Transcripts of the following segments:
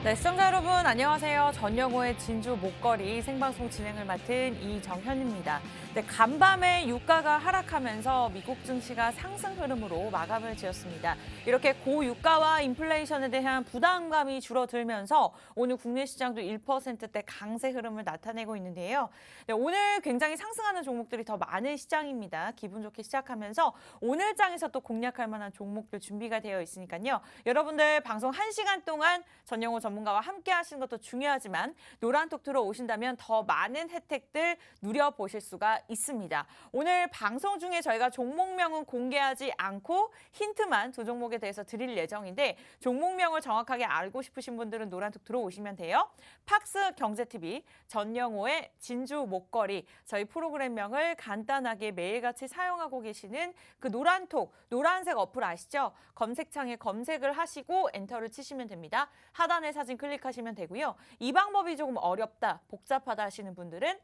네, 시청자 여러분 안녕하세요. 전영호의 진주 목걸이 생방송 진행을 맡은 이정현입니다. 네, 간밤에 유가가 하락하면서 미국 증시가 상승 흐름으로 마감을 지었습니다. 이렇게 고유가와 인플레이션에 대한 부담감이 줄어들면서 오늘 국내 시장도 1%대 강세 흐름을 나타내고 있는데요. 네, 오늘 굉장히 상승하는 종목들이 더 많은 시장입니다. 기분 좋게 시작하면서 오늘 장에서 또 공략할 만한 종목들 준비가 되어 있으니까요. 여러분들 방송 1시간 동안 전영호 전문가와 함께 하시는 것도 중요하지만 노란톡 들어오신다면 더 많은 혜택들 누려보실 수가 있습니다. 오늘 방송 중에 저희가 종목명은 공개하지 않고 힌트만 두 종목에 대해서 드릴 예정인데 종목명을 정확하게 알고 싶으신 분들은 노란톡 들어오시면 돼요. 팍스 경제TV 전영호의 진주 목걸이 저희 프로그램명을 간단하게 매일같이 사용하고 계시는 그 노란톡, 노란색 어플 아시죠? 검색창에 검색을 하시고 엔터를 치시면 됩니다. 하단에 사진 클릭하시면 되고요. 이 방법이 조금 어렵다, 복잡하다 하시는 분들은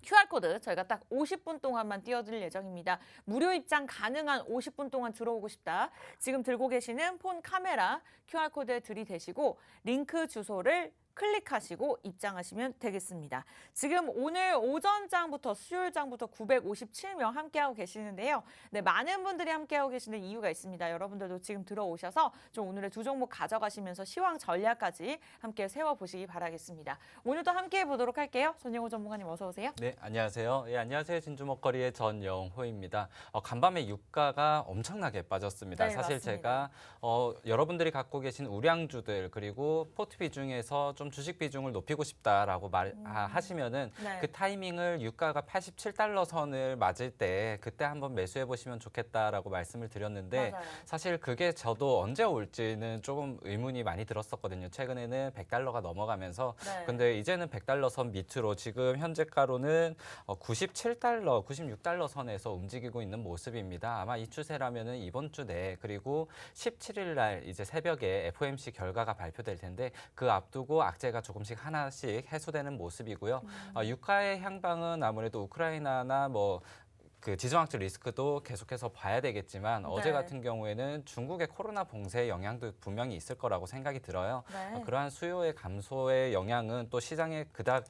QR코드 저희가 딱 50분 동안만 띄워드릴 예정입니다. 무료 입장 가능한 50분 동안 들어오고 싶다. 지금 들고 계시는 폰 카메라 QR코드에 들이대시고 링크 주소를 클릭하시고 입장하시면 되겠습니다. 지금 오늘 오전장부터 수요일장부터 957명 함께하고 계시는데요. 네, 많은 분들이 함께하고 계시는 이유가 있습니다. 여러분들도 지금 들어오셔서 좀 오늘의 두 종목 가져가시면서 시황 전략까지 함께 세워보시기 바라겠습니다. 오늘도 함께해 보도록 할게요. 전영호 전문가님 어서 오세요. 네, 안녕하세요. 예, 안녕하세요. 진주목걸이의 전영호입니다. 간밤에 유가가 엄청나게 빠졌습니다. 네, 사실 맞습니다. 제가 여러분들이 갖고 계신 우량주들 그리고 포트비 중에서 좀 주식 비중을 높이고 싶다라고 하시면은 네. 그 타이밍을 유가가 87달러 선을 맞을 때 그때 한번 매수해 보시면 좋겠다라고 말씀을 드렸는데 맞아요. 사실 그게 저도 언제 올지는 조금 의문이 많이 들었었거든요. 최근에는 100달러가 넘어가면서 네. 근데 이제는 100달러 선 밑으로 지금 현재가로는 97달러, 96달러 선에서 움직이고 있는 모습입니다. 아마 이 추세라면은 이번 주 내 그리고 17일 날 이제 새벽에 FOMC 결과가 발표될 텐데 그 앞두고 악재가 조금씩 하나씩 해소되는 모습이고요. 유가의 향방은 아무래도 우크라이나나 그 지정학적 리스크도 계속해서 봐야 되겠지만 어제 같은 경우에는 중국의 코로나 봉쇄의 영향도 분명히 있을 거라고 생각이 들어요. 네. 그러한 수요의 감소의 영향은 또 시장에 그닥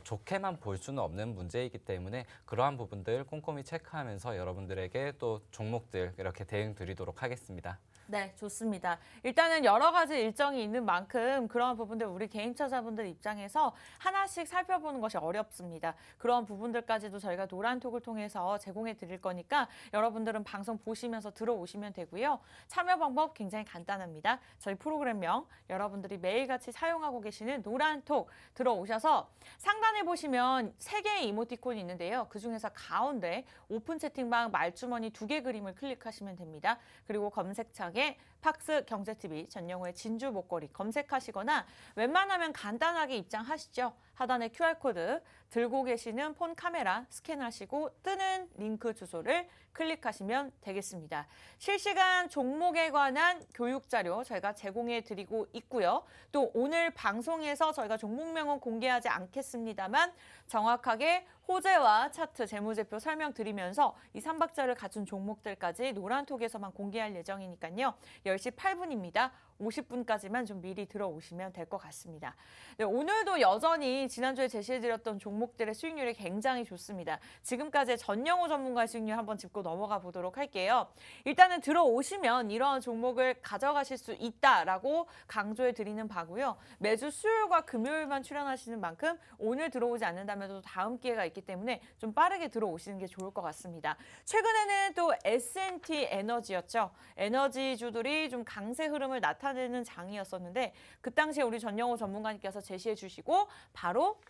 좋게만 볼 수는 없는 문제이기 때문에 그러한 부분들 꼼꼼히 체크하면서 여러분들에게 또 종목들 이렇게 대응 드리도록 하겠습니다. 네, 좋습니다. 일단은 여러 가지 일정이 있는 만큼 그런 부분들 우리 개인 투자자분들 입장에서 하나씩 살펴보는 것이 어렵습니다. 그런 부분들까지도 저희가 노란톡을 통해서 제공해 드릴 거니까 여러분들은 방송 보시면서 들어오시면 되고요. 참여 방법 굉장히 간단합니다. 저희 프로그램명 여러분들이 매일같이 사용하고 계시는 노란톡 들어오셔서 상단에 보시면 3개의 이모티콘이 있는데요. 그중에서 가운데 오픈 채팅방 말주머니 2개 그림을 클릭하시면 됩니다. 그리고 검색창 팍스 경제TV 전영호의 진주 목걸이 검색하시거나 웬만하면 간단하게 입장하시죠. 하단에 QR코드 들고 계시는 폰 카메라 스캔하시고 뜨는 링크 주소를 클릭하시면 되겠습니다. 실시간 종목에 관한 교육 자료 저희가 제공해 드리고 있고요. 또 오늘 방송에서 저희가 종목명은 공개하지 않겠습니다만 정확하게 호재와 차트, 재무제표 설명드리면서 이 3박자를 갖춘 종목들까지 노란톡에서만 공개할 예정이니까요. 10시 8분입니다. 50분까지만 좀 미리 들어오시면 될 것 같습니다. 네, 오늘도 여전히 지난주에 제시해드렸던 종목들의 수익률이 굉장히 좋습니다. 지금까지의 전영호 전문가의 수익률 한번 짚고 넘어가 보도록 할게요. 일단은 들어오시면 이러한 종목을 가져가실 수 있다라고 강조해 드리는 바고요. 매주 수요일과 금요일만 출연하시는 만큼 오늘 들어오지 않는다면 다음 기회가 있기 때문에 좀 빠르게 들어오시는 게 좋을 것 같습니다. 최근에는 또 S&T 에너지였죠. 에너지주들이 좀 강세 흐름을 나타내는 장이었었는데 그 당시에 우리 전영호 전문가님께서 제시해 주시고 바로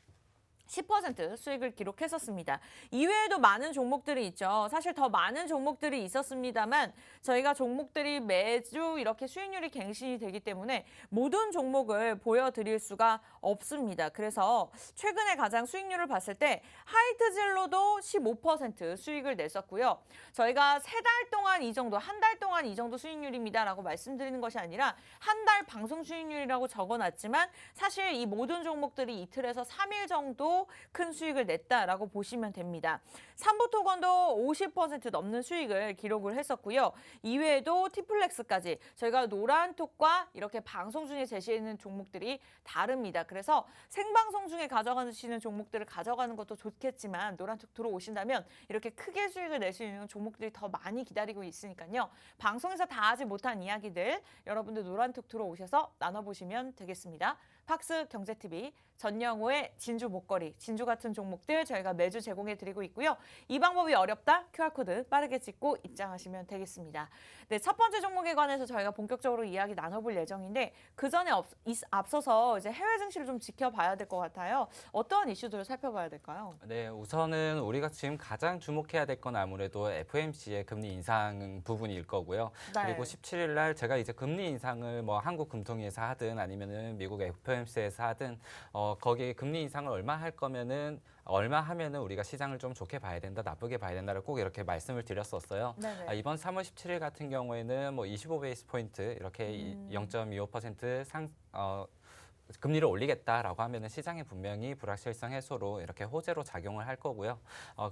10% 수익을 기록했었습니다. 이외에도 많은 종목들이 있죠. 사실 더 많은 종목들이 있었습니다만 저희가 종목들이 매주 이렇게 수익률이 갱신이 되기 때문에 모든 종목을 보여드릴 수가 없습니다. 그래서 최근에 가장 수익률을 봤을 때 하이트진로도 15% 수익을 냈었고요. 저희가 3달 동안 이 정도, 한 달 동안 이 정도 수익률입니다라고 말씀드리는 것이 아니라 한 달 방송 수익률이라고 적어놨지만 사실 이 모든 종목들이 이틀에서 3일 정도 중에서도 큰 수익을 냈다라고 보시면 됩니다. 삼부토건도 50% 넘는 수익을 기록을 했었고요. 이외에도 티플렉스까지 저희가 노란톡과 이렇게 방송 중에 제시하는 종목들이 다릅니다. 그래서 생방송 중에 가져가시는 종목들을 가져가는 것도 좋겠지만 노란톡 들어오신다면 이렇게 크게 수익을 낼 수 있는 종목들이 더 많이 기다리고 있으니까요. 방송에서 다 하지 못한 이야기들 여러분들 노란톡 들어오셔서 나눠보시면 되겠습니다. 팍스 경제TV 전영호의 진주 목걸이, 진주 같은 종목들 저희가 매주 제공해드리고 있고요. 이 방법이 어렵다? QR코드 빠르게 찍고 입장하시면 되겠습니다. 네, 첫 번째 종목에 관해서 저희가 본격적으로 이야기 나눠볼 예정인데 그 전에 앞서서 이제 해외 증시를 좀 지켜봐야 될 것 같아요. 어떠한 이슈들을 살펴봐야 될까요? 네, 우선은 우리가 지금 가장 주목해야 될 건 아무래도 FOMC의 금리 인상 부분일 거고요. 네. 그리고 17일 날 제가 이제 금리 인상을 뭐 한국금통위에서 하든 아니면은 미국 FOMC에서 하든 거기 금리 인상을 얼마 할 거면은 얼마 하면은 우리가 시장을 좀 좋게 봐야 된다, 나쁘게 봐야 된다를 꼭 이렇게 말씀을 드렸었어요. 네네. 이번 3월 17일 같은 경우에는 뭐 25베이스 포인트 이렇게 0.25% 금리를 올리겠다라고 하면은 시장에 분명히 불확실성 해소로 이렇게 호재로 작용을 할 거고요.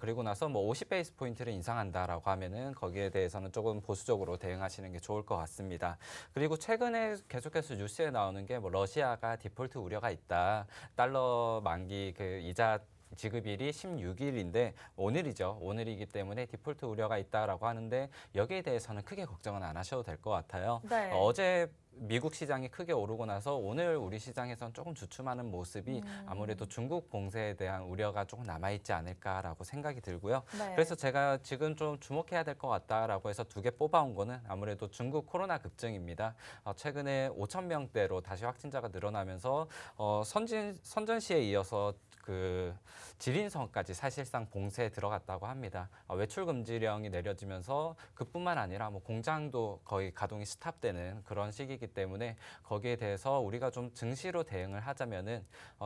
그리고 나서 뭐 50베이스 포인트를 인상한다라고 하면은 거기에 대해서는 조금 보수적으로 대응하시는 게 좋을 것 같습니다. 그리고 최근에 계속해서 뉴스에 나오는 게 뭐 러시아가 디폴트 우려가 있다. 달러 만기 그 이자 지급일이 16일인데 오늘이죠. 오늘이기 때문에 디폴트 우려가 있다라고 하는데 여기에 대해서는 크게 걱정은 안 하셔도 될 것 같아요. 네. 어제 미국 시장이 크게 오르고 나서 오늘 우리 시장에서는 조금 주춤하는 모습이 아무래도 중국 봉쇄에 대한 우려가 조금 남아있지 않을까라고 생각이 들고요. 네. 그래서 제가 지금 좀 주목해야 될 것 같다라고 해서 두 개 뽑아온 거는 아무래도 중국 코로나 급증입니다. 최근에 5천 명대로 다시 확진자가 늘어나면서 선전시에 이어서 그 지린성까지 사실상 봉쇄에 들어갔다고 합니다. 외출 금지령이 내려지면서 그뿐만 아니라 뭐 공장도 거의 가동이 스탑되는 그런 시기이기 때문에 거기에 대해서 우리가 좀 증시로 대응을 하자면은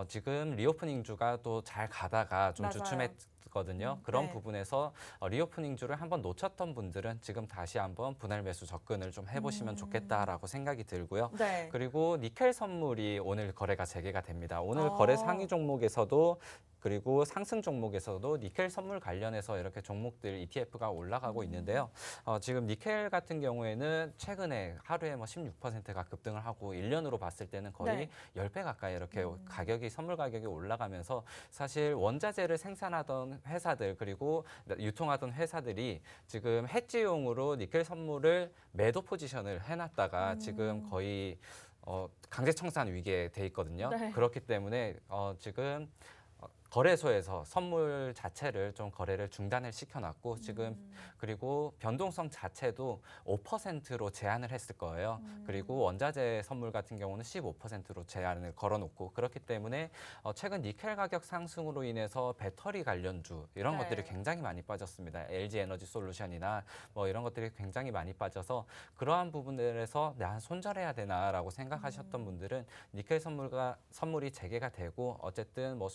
지금 리오프닝주가 또 잘 가다가 좀 맞아요. 주춤했거든요. 그런 네. 부분에서 리오프닝주를 한번 놓쳤던 분들은 지금 다시 한번 분할 매수 접근을 좀 해보시면 좋겠다라고 생각이 들고요. 네. 그리고 니켈 선물이 오늘 거래가 재개가 됩니다. 오늘 아. 거래 상위 종목에서도 그리고 상승 종목에서도 니켈 선물 관련해서 이렇게 종목들 ETF가 올라가고 있는데요. 지금 니켈 같은 경우에는 최근에 하루에 뭐 16%가 급등을 하고 1년으로 봤을 때는 거의 네. 10배 가까이 이렇게 가격이 선물 가격이 올라가면서 사실 원자재를 생산하던 회사들 그리고 유통하던 회사들이 지금 해지용으로 니켈 선물을 매도 포지션을 해놨다가 지금 거의 강제 청산 위기에 돼 있거든요. 네. 그렇기 때문에 지금 거래소에서 선물 자체를 좀 거래를 중단을 시켜놨고 지금 그리고 변동성 자체도 5%로 제한을 했을 거예요. 그리고 원자재 선물 같은 경우는 15%로 제한을 걸어놓고 그렇기 때문에 최근 니켈 가격 상승으로 인해서 배터리 관련주 이런 네. 것들이 굉장히 많이 빠졌습니다. LG 에너지 솔루션이나 뭐 이런 것들이 굉장히 많이 빠져서 그러한 부분들에서 난 손절해야 되나라고 생각하셨던 분들은 니켈 선물이 재개가 되고 어쨌든 뭐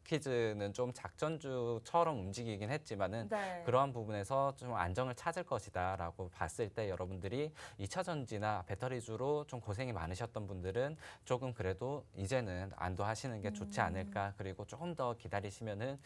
퀴즈는 좀 작전주처럼 움직이긴 했지만은 네. 그러한 부분에서 좀 안정을 찾을 것이다라고 봤을 때 여러분들이 2차 전지나 배터리주로 좀 고생이 많으셨던 분들은 조금 그래도 이제는 안도하시는 게 좋지 않을까. 그리고 조금 더 기다리시면은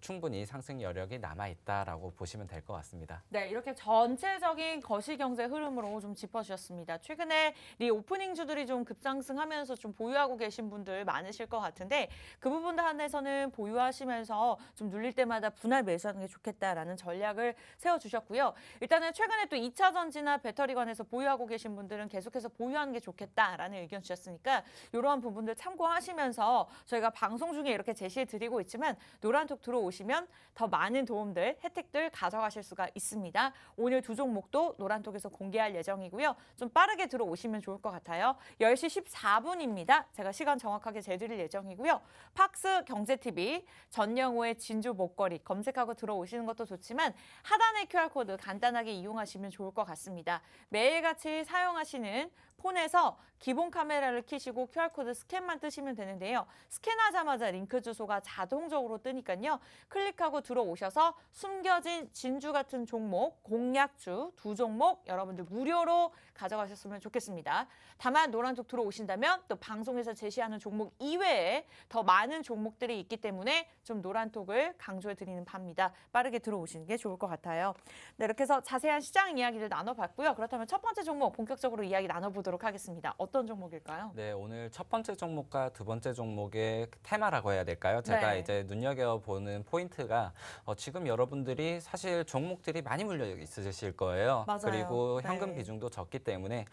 충분히 상승 여력이 남아 있다라고 보시면 될 것 같습니다. 네, 이렇게 전체적인 거시경제 흐름으로 좀 짚어주셨습니다. 최근에 이 오프닝주들이 좀 급상승하면서 좀 보유하고 계신 분들 많으실 것 같은데 그 부분들 한에서는 보유하시면서 좀 눌릴 때마다 분할 매수하는 게 좋겠다라는 전략을 세워주셨고요. 일단은 최근에 또 2차 전지나 배터리 관해서 보유하고 계신 분들은 계속해서 보유하는 게 좋겠다라는 의견 주셨으니까 이러한 부분들 참고하시면서 저희가 방송 중에 이렇게 제시해드리고 있지만 노란톡 들어오시면 더 많은 도움들, 혜택들 가져가실 수가 있습니다. 오늘 두 종목도 노란톡에서 공개할 예정이고요. 좀 빠르게 들어오시면 좋을 것 같아요. 10시 14분입니다. 제가 시간 정확하게 재드릴 예정이고요. 팍스 경제TV 전영호의 진주 목걸이 검색하고 들어오시는 것도 좋지만 하단의 QR코드 간단하게 이용하시면 좋을 것 같습니다. 매일같이 사용하시는 폰에서 기본 카메라를 켜시고 QR코드 스캔만 뜨시면 되는데요. 스캔하자마자 링크 주소가 자동적으로 뜨니까요. 클릭하고 들어오셔서 숨겨진 진주 같은 종목, 공략주 두 종목 여러분들 무료로 가져가셨으면 좋겠습니다. 다만 노란톡 들어오신다면 또 방송에서 제시하는 종목 이외에 더 많은 종목들이 말이 있기 때문에 좀 노란톡을 강조해 드리는 바입니다. 빠르게 들어오시는 게 좋을 것 같아요. 네, 이렇게 해서 자세한 시장 이야기를 나눠봤고요. 그렇다면 첫 번째 종목 본격적으로 이야기 나눠보도록 하겠습니다. 어떤 종목일까요? 네, 오늘 첫 번째 종목과 두 번째 종목의 테마라고 해야 될까요? 제가 네. 이제 눈여겨보는 포인트가 지금 여러분들이 사실 종목들이 많이 물려 있으실 거예요. 맞아요. 그리고 네. 현금 비중도 적기 때문에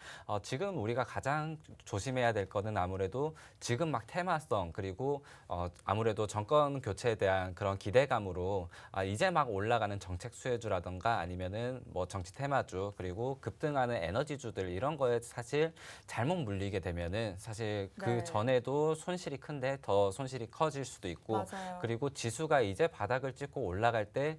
지금 우리가 가장 조심해야 될 거는 아무래도 지금 막 테마성 그리고 아무래도 정권 교체에 대한 그런 기대감으로 이제 막 올라가는 정책 수혜주라던가 아니면은 뭐 정치 테마주 그리고 급등하는 에너지주들 이런 거에 사실 잘못 물리게 되면은 사실 그 네. 전에도 손실이 큰데 더 손실이 커질 수도 있고 맞아요. 그리고 지수가 이제 바닥을 찍고 올라갈 때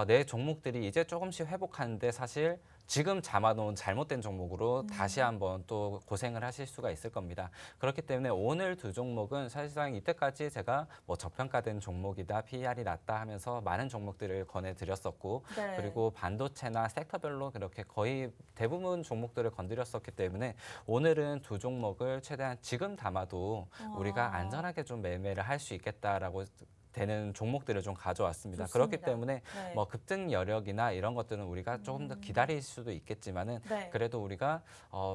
내 종목들이 이제 조금씩 회복하는데 사실 지금 잡아놓은 잘못된 종목으로 다시 한번 또 고생을 하실 수가 있을 겁니다. 그렇기 때문에 오늘 두 종목은 사실상 이때까지 제가 뭐 저평가된 종목이다, PER이 낮다 하면서 많은 종목들을 권해드렸었고 네. 그리고 반도체나 섹터별로 그렇게 거의 대부분 종목들을 건드렸었기 때문에 오늘은 두 종목을 최대한 지금 담아도 우리가 안전하게 좀 매매를 할 수 있겠다라고 되는 종목들을 좀 가져왔습니다. 좋습니다. 그렇기 때문에 네. 뭐 급등 여력이나 이런 것들은 우리가 조금 더 기다릴 수도 있겠지만은 네. 그래도 우리가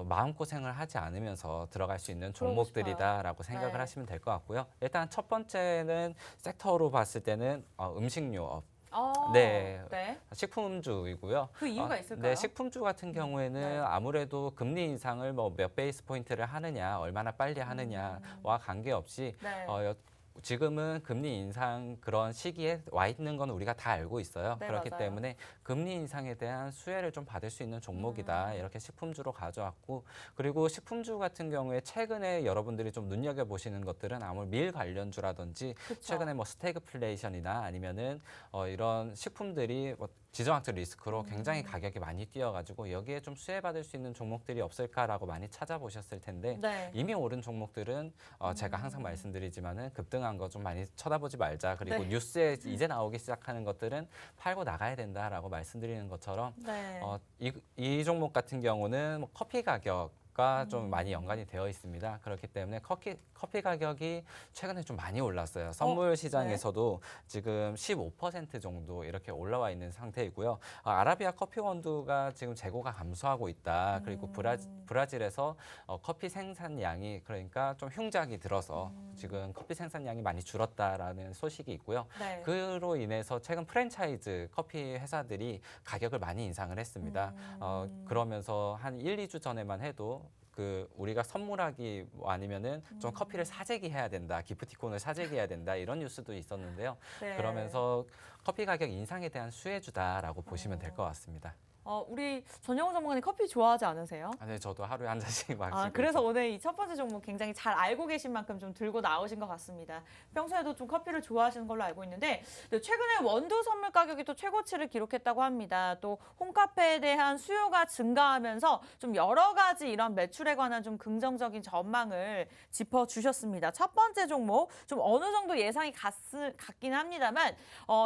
마음고생을 하지 않으면서 들어갈 수 있는 그러고 종목들이다라고 생각을 네. 하시면 될 것 같고요. 일단 첫 번째는 섹터로 봤을 때는 음식료업. 네. 네. 식품주이고요. 그 이유가 있을까요? 네, 식품주 같은 경우에는 네. 아무래도 금리 인상을 뭐 몇 베이스 포인트를 하느냐, 얼마나 빨리 하느냐와 관계없이 네. 지금은 금리 인상 그런 시기에 와 있는 건 우리가 다 알고 있어요. 네, 그렇기 맞아요. 때문에 금리 인상에 대한 수혜를 좀 받을 수 있는 종목이다. 이렇게 식품주로 가져왔고 그리고 식품주 같은 경우에 최근에 여러분들이 좀 눈여겨보시는 것들은 아무래도 밀 관련주라든지 그쵸. 최근에 뭐 스태그플레이션이나 아니면은 이런 식품들이 뭐 지정학적 리스크로 굉장히 가격이 많이 뛰어가지고 여기에 좀 수혜받을 수 있는 종목들이 없을까라고 많이 찾아보셨을 텐데 네. 이미 오른 종목들은 제가 항상 말씀드리지만은 급등한 거 좀 많이 쳐다보지 말자. 그리고 네. 뉴스에 이제 나오기 시작하는 것들은 팔고 나가야 된다라고 말씀드리는 것처럼 네. 이 종목 같은 경우는 뭐 커피 가격과 좀 많이 연관이 되어 있습니다. 그렇기 때문에 커피 가격이 최근에 좀 많이 올랐어요. 선물 시장에서도 지금 15% 정도 이렇게 올라와 있는 상태이고요. 아라비아 커피 원두가 지금 재고가 감소하고 있다. 그리고 브라질에서 커피 생산량이 그러니까 좀 흉작이 들어서 지금 커피 생산량이 많이 줄었다라는 소식이 있고요. 네. 그로 인해서 최근 프랜차이즈 커피 회사들이 가격을 많이 인상을 했습니다. 그러면서 한 1, 2주 전에만 해도 우리가 선물하기 뭐 아니면은 좀 커피를 사재기 해야 된다, 기프티콘을 사재기 해야 된다 이런 뉴스도 있었는데요. 네. 그러면서 커피 가격 인상에 대한 수혜주다라고 보시면 될 것 같습니다. 우리 전영호 전문가님 커피 좋아하지 않으세요? 네, 저도 하루에 한 잔씩 마시고 그래서 있어요. 오늘 이 첫 번째 종목 굉장히 잘 알고 계신 만큼 좀 들고 나오신 것 같습니다. 평소에도 좀 커피를 좋아하시는 걸로 알고 있는데 최근에 원두 선물 가격이 또 최고치를 기록했다고 합니다. 또 홈카페에 대한 수요가 증가하면서 좀 여러 가지 이런 매출에 관한 좀 긍정적인 전망을 짚어주셨습니다. 첫 번째 종목 좀 어느 정도 예상이 같긴 합니다만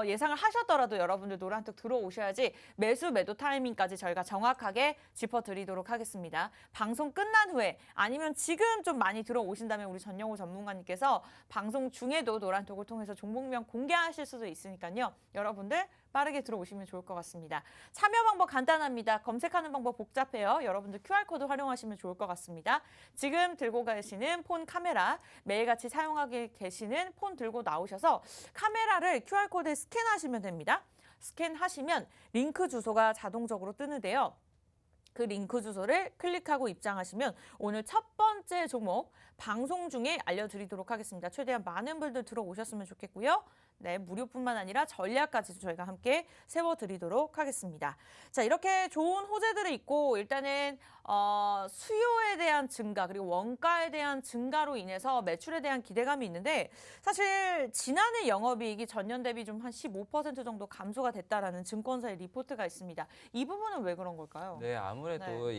예상을 하셨더라도 여러분들 노란톡 들어오셔야지 매도 타이밍까지 저희가 정확하게 짚어드리도록 하겠습니다. 방송 끝난 후에 아니면 지금 좀 많이 들어오신다면 우리 전영호 전문가님께서 방송 중에도 노란톡을 통해서 종목명 공개하실 수도 있으니까요. 여러분들 빠르게 들어오시면 좋을 것 같습니다. 참여 방법 간단합니다. 검색하는 방법 복잡해요. 여러분들 QR코드 활용하시면 좋을 것 같습니다. 지금 들고 가시는 폰 카메라, 매일같이 사용하고 계시는 폰 들고 나오셔서 카메라를 QR코드에 스캔하시면 됩니다. 스캔하시면 링크 주소가 자동적으로 뜨는데요. 그 링크 주소를 클릭하고 입장하시면 오늘 첫 번째 종목 방송 중에 알려드리도록 하겠습니다. 최대한 많은 분들 들어오셨으면 좋겠고요. 네, 무료뿐만 아니라 전략까지도 저희가 함께 세워드리도록 하겠습니다. 자, 이렇게 좋은 호재들이 있고 일단은 수요에 대한 증가 그리고 원가에 대한 증가로 인해서 매출에 대한 기대감이 있는데 사실 지난해 영업이익이 전년 대비 좀 한 15% 정도 감소가 됐다라는 증권사의 리포트가 있습니다. 이 부분은 왜 그런 걸까요? 네, 아무래도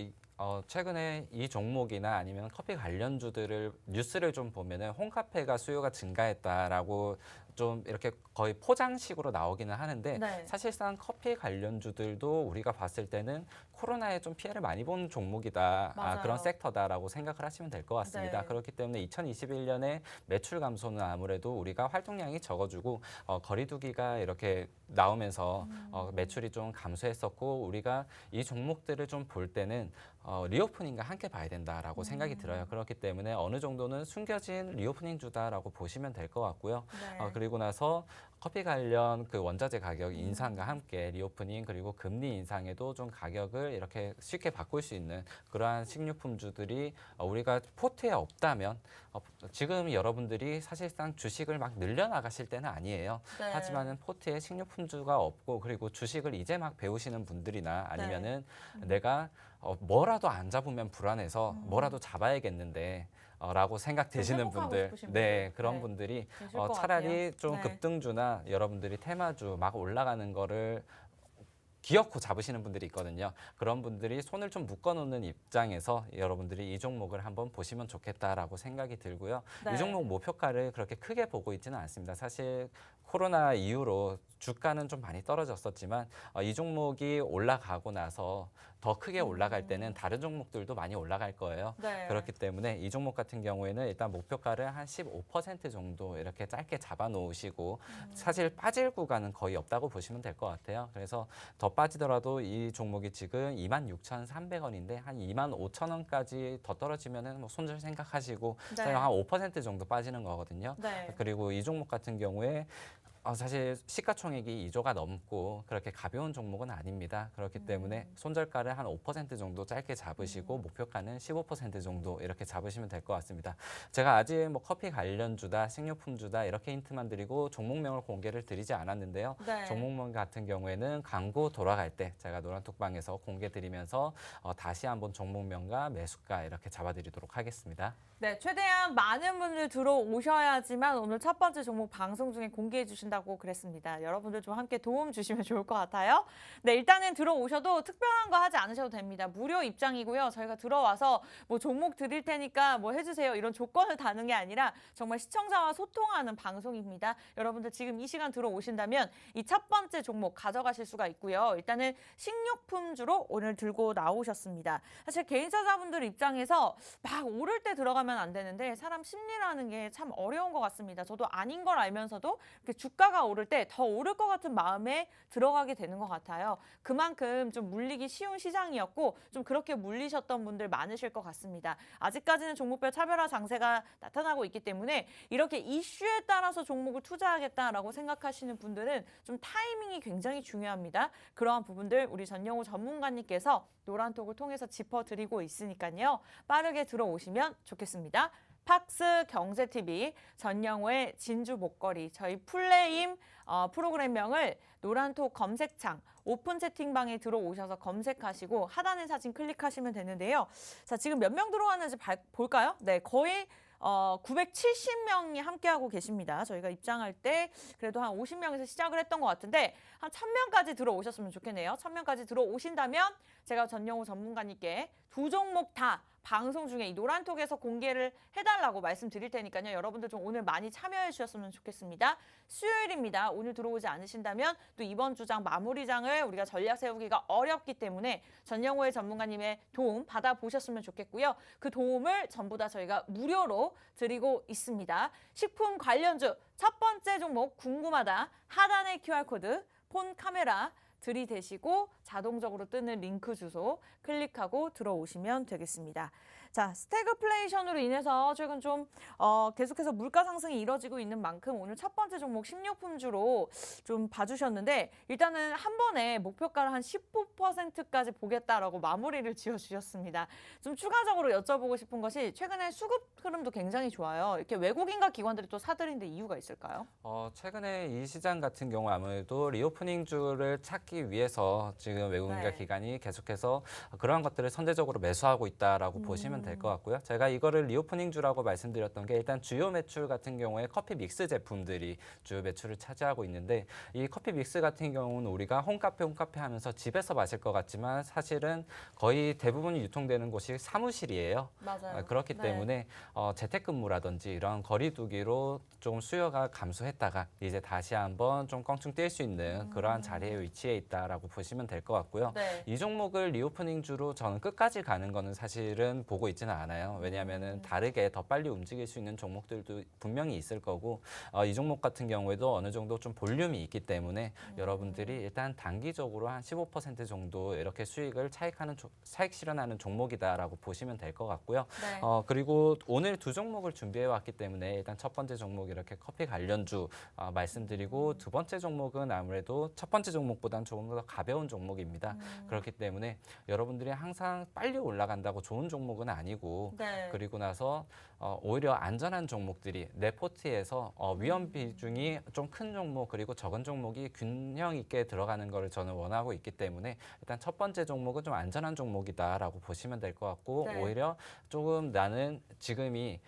최근에 이 종목이나 아니면 커피 관련주들을 뉴스를 좀 보면은 홈카페가 수요가 증가했다라고 좀 이렇게 거의 포장식으로 나오기는 하는데 네. 사실상 커피 관련주들도 우리가 봤을 때는 코로나에 좀 피해를 많이 본 종목이다. 맞아요. 그런 섹터다라고 생각을 하시면 될 것 같습니다. 네. 그렇기 때문에 2021년에 매출 감소는 아무래도 우리가 활동량이 적어지고 거리두기가 이렇게 나오면서 매출이 좀 감소했었고 우리가 이 종목들을 좀 볼 때는 리오프닝과 함께 봐야 된다라고 생각이 들어요. 그렇기 때문에 어느 정도는 숨겨진 리오프닝 주다라고 보시면 될 것 같고요. 네. 그리고 나서 커피 관련 그 원자재 가격 인상과 함께 리오프닝 그리고 금리 인상에도 좀 가격을 이렇게 쉽게 바꿀 수 있는 그러한 식료품주들이 우리가 포트에 없다면 지금 여러분들이 사실상 주식을 막 늘려나가실 때는 아니에요. 네. 하지만은 포트에 식료품주가 없고 그리고 주식을 이제 막 배우시는 분들이나 아니면은 내가 뭐라도 안 잡으면 불안해서 뭐라도 잡아야겠는데 라고 생각되시는 회복하고 분들, 싶으신 네, 분들. 그런 네. 분들이 계실 것 차라리 같아요. 좀 네. 급등주나 여러분들이 테마주 막 올라가는 거를 기어코 잡으시는 분들이 있거든요. 그런 분들이 손을 좀 묶어놓는 입장에서 여러분들이 이 종목을 한번 보시면 좋겠다라고 생각이 들고요. 네. 이 종목 목표가를 그렇게 크게 보고 있지는 않습니다. 사실 코로나 이후로 주가는 좀 많이 떨어졌었지만 이 종목이 올라가고 나서 더 크게 올라갈 때는 다른 종목들도 많이 올라갈 거예요. 네. 그렇기 때문에 이 종목 같은 경우에는 일단 목표가를 한 15% 정도 이렇게 짧게 잡아 놓으시고 사실 빠질 구간은 거의 없다고 보시면 될 것 같아요. 그래서 더 빠지더라도 이 종목이 지금 26,300원인데 한 25,000원까지 더 떨어지면은 뭐 손절 생각하시고 네. 한 5% 정도 빠지는 거거든요. 네. 그리고 이 종목 같은 경우에 사실 시가총액이 2조가 넘고 그렇게 가벼운 종목은 아닙니다. 그렇기 때문에 손절가를 한 5% 정도 짧게 잡으시고 목표가는 15% 정도 이렇게 잡으시면 될 것 같습니다. 제가 아직 뭐 커피 관련주다, 식료품주다 이렇게 힌트만 드리고 종목명을 공개를 드리지 않았는데요. 네. 종목명 같은 경우에는 광고 돌아갈 때 제가 노란톡방에서 공개 드리면서 다시 한번 종목명과 매수가 이렇게 잡아드리도록 하겠습니다. 네, 최대한 많은 분들 들어오셔야지만 오늘 첫 번째 종목 방송 중에 공개해 주신다고 그랬습니다. 여러분들 좀 함께 도움 주시면 좋을 것 같아요. 네, 일단은 들어오셔도 특별한 거 하지 않으셔도 됩니다. 무료 입장이고요. 저희가 들어와서 뭐 종목 드릴 테니까 뭐 해주세요. 이런 조건을 다는 게 아니라 정말 시청자와 소통하는 방송입니다. 여러분들 지금 이 시간 들어오신다면 이 첫 번째 종목 가져가실 수가 있고요. 일단은 식료품주로 오늘 들고 나오셨습니다. 사실 개인투자자분들 입장에서 막 오를 때 들어가면 안 되는데 사람 심리라는 게 참 어려운 것 같습니다. 저도 아닌 걸 알면서도 이렇게 주가가 오를 때 더 오를 것 같은 마음에 들어가게 되는 것 같아요. 그만큼 좀 물리기 쉬운 시장이었고 좀 그렇게 물리셨던 분들 많으실 것 같습니다. 아직까지는 종목별 차별화 장세가 나타나고 있기 때문에 이렇게 이슈에 따라서 종목을 투자하겠다라고 생각하시는 분들은 좀 타이밍이 굉장히 중요합니다. 그러한 부분들 우리 전영우 전문가님께서 노란톡을 통해서 짚어드리고 있으니까요. 빠르게 들어오시면 좋겠습니다. 팍스 경제TV 전영우의 진주 목걸이 저희 플레임 프로그램명을 노란톡 검색창 오픈 채팅방에 들어오셔서 검색하시고 하단의 사진 클릭하시면 되는데요. 자, 지금 몇 명 들어왔는지 볼까요? 네, 거의 970명이 함께하고 계십니다. 저희가 입장할 때 그래도 한 50명에서 시작을 했던 것 같은데 한 1000명까지 들어오셨으면 좋겠네요. 1000명까지 들어오신다면 제가 전영우 전문가님께 두 종목 다 방송 중에 이 노란톡에서 공개를 해달라고 말씀드릴 테니까요. 여러분들 좀 오늘 많이 참여해 주셨으면 좋겠습니다. 수요일입니다. 오늘 들어오지 않으신다면 또 이번 주장 마무리장을 우리가 전략 세우기가 어렵기 때문에 전영호의 전문가님의 도움 받아보셨으면 좋겠고요. 그 도움을 전부 다 저희가 무료로 드리고 있습니다. 식품 관련주 첫 번째 종목 궁금하다. 하단의 QR코드, 폰 카메라 들이대시고 자동적으로 뜨는 링크 주소 클릭하고 들어오시면 되겠습니다. 자, 스태그플레이션으로 인해서 최근 좀 계속해서 물가 상승이 이뤄지고 있는 만큼 오늘 첫 번째 종목 식료품주로 좀 봐주셨는데 일단은 한 번에 목표가를 한 15%까지 보겠다라고 마무리를 지어주셨습니다. 좀 추가적으로 여쭤보고 싶은 것이 최근에 수급 흐름도 굉장히 좋아요. 이렇게 외국인과 기관들이 또 사들인 데 이유가 있을까요? 최근에 이 시장 같은 경우 아무래도 리오프닝주를 찾기 위해서 지금 외국인과 네. 기관이 계속해서 그러한 것들을 선제적으로 매수하고 있다라고 보시면 보시면 될 것 같고요. 제가 이거를 리오프닝주라고 말씀드렸던 게 일단 주요 매출 같은 경우에 커피 믹스 제품들이 주요 매출을 차지하고 있는데 이 커피 믹스 같은 경우는 우리가 홈카페 하면서 집에서 마실 것 같지만 사실은 거의 대부분 유통되는 곳이 사무실이에요. 맞아요. 그렇기 네. 때문에 재택근무라든지 이런 거리두기로 조금 수요가 감소했다가 이제 다시 한번 좀 껑충 뛸 수 있는 그러한 자리에 위치해 있다라고 보시면 될 것 같고요. 네. 이 종목을 리오프닝주로 저는 끝까지 가는 거는 사실은 보고 있지는 않아요. 왜냐하면은 다르게 더 빨리 움직일 수 있는 종목들도 분명히 있을 거고 이 종목 같은 경우에도 어느 정도 좀 볼륨이 있기 때문에 여러분들이 일단 단기적으로 한 15% 정도 이렇게 수익을 차익 실현하는 종목이다라고 보시면 될 것 같고요. 네. 그리고 오늘 두 종목을 준비해 왔기 때문에 일단 첫 번째 종목 이렇게 커피 관련주 말씀드리고 두 번째 종목은 아무래도 첫 번째 종목보다는 조금 더 가벼운 종목입니다. 그렇기 때문에 여러분들이 항상 빨리 올라간다고 좋은 종목은 아니고 네. 그리고 나서 오히려 안전한 종목들이 내 포트에서 위험 비중이 좀 큰 종목 그리고 적은 종목이 균형 있게 들어가는 것을 저는 원하고 있기 때문에 일단 첫 번째 종목은 좀 안전한 종목이다라고 보시면 될 것 같고 네. 오히려 조금 나는 지금이